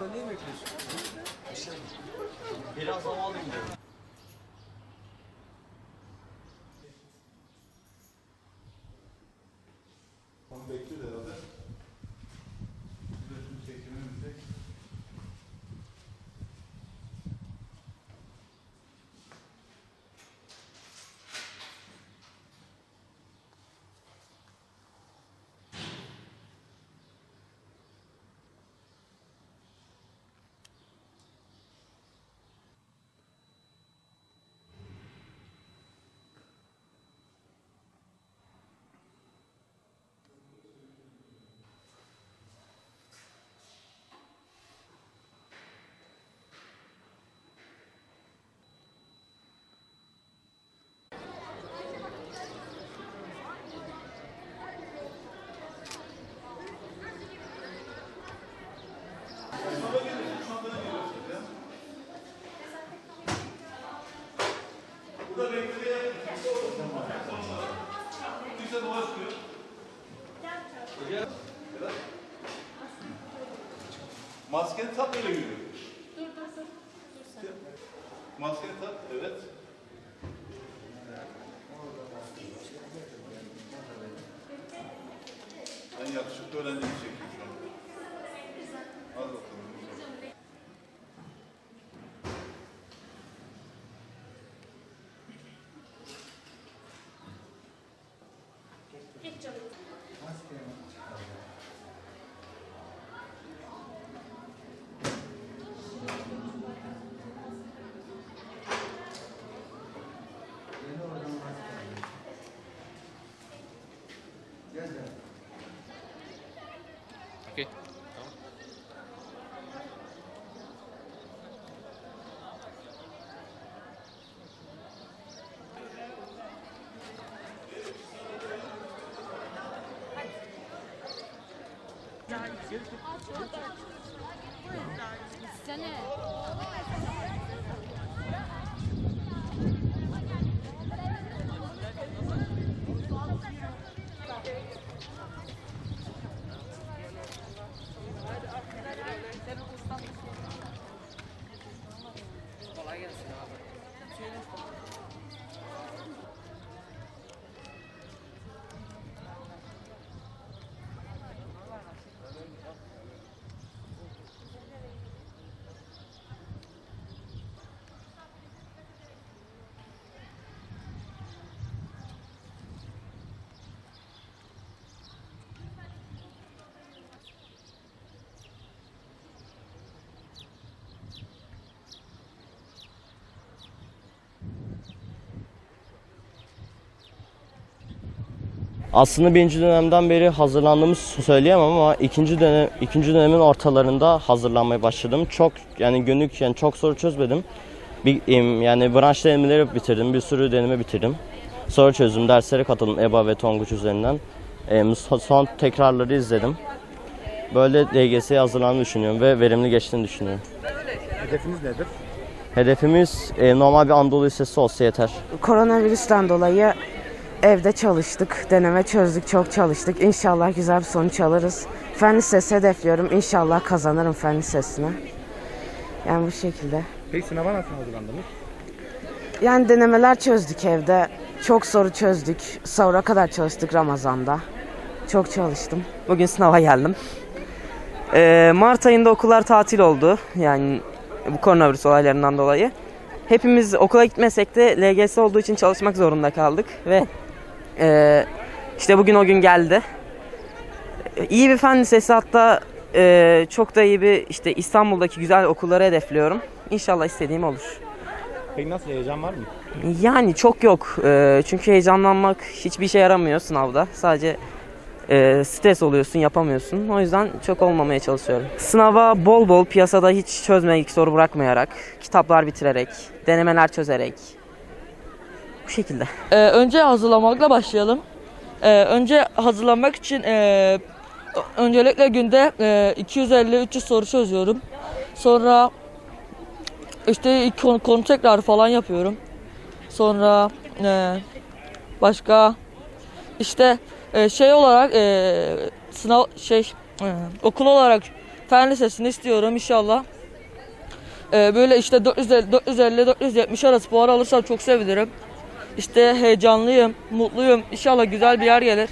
Burada niye bekliyorsun? Biraz hava alayım diyorum. Onu bekliyor herhalde. Şunu çekimimizde. Burada bekleyelim. Kimse dolaşmıyor. Maskeni tak öyle yürü. Dur. Maskeni tak, evet. En yakışıklı öğrencini çekiyor şu an. Hadi bakalım. Geç canım. Okey. Sene. Kolay gelsin abi. Aslında birinci dönemden beri hazırlandığımı söyleyemem ama ikinci dönemin ortalarında hazırlanmaya başladım. Çok günlük çok soru çözmedim. Yani branş denemeleri bitirdim, bir sürü deneme bitirdim. Soru çözdüm, derslere katıldım EBA ve Tonguç üzerinden. Son tekrarları izledim. Böyle LGS'ye hazırlandığımı düşünüyorum ve verimli geçtiğini düşünüyorum. Hedefiniz nedir? Hedefimiz normal bir Anadolu Lisesi olsa yeter. Koronavirüsten dolayı evde çalıştık, deneme çözdük, çok çalıştık. İnşallah güzel bir sonuç alırız. Fen lisesi hedefliyorum. İnşallah kazanırım fen lisesine. Yani bu şekilde. Peki sınava nasıl hazırlandınız? Yani denemeler çözdük evde. Çok soru çözdük. Sahura kadar çalıştık Ramazan'da. Çok çalıştım. Bugün sınava geldim. Mart ayında okullar tatil oldu. Yani bu koronavirüs olaylarından dolayı. Hepimiz okula gitmesek de LGS olduğu için çalışmak zorunda kaldık. Ve işte bugün o gün geldi. İyi bir fen lisesi, hatta çok da iyi bir işte İstanbul'daki güzel okulları hedefliyorum. İnşallah istediğim olur. Peki nasıl, heyecan var mı? Yani çok yok. Çünkü heyecanlanmak hiçbir işe yaramıyor sınavda. Sadece stres oluyorsun, yapamıyorsun. O yüzden çok olmamaya çalışıyorum. Sınava bol bol, piyasada hiç çözmedik soru bırakmayarak, kitaplar bitirerek, denemeler çözerek. Bu şekilde. Önce hazırlamakla başlayalım. Önce hazırlanmak için öncelikle günde 250-300 soru çözüyorum. Sonra işte konu tekrar falan yapıyorum. Sonra başka İşte şey olarak sınav okul olarak fen lisesini istiyorum inşallah. Böyle işte 450-470 arası puan alırsam çok sevinirim. İşte heyecanlıyım, mutluyum. İnşallah güzel bir yer gelir.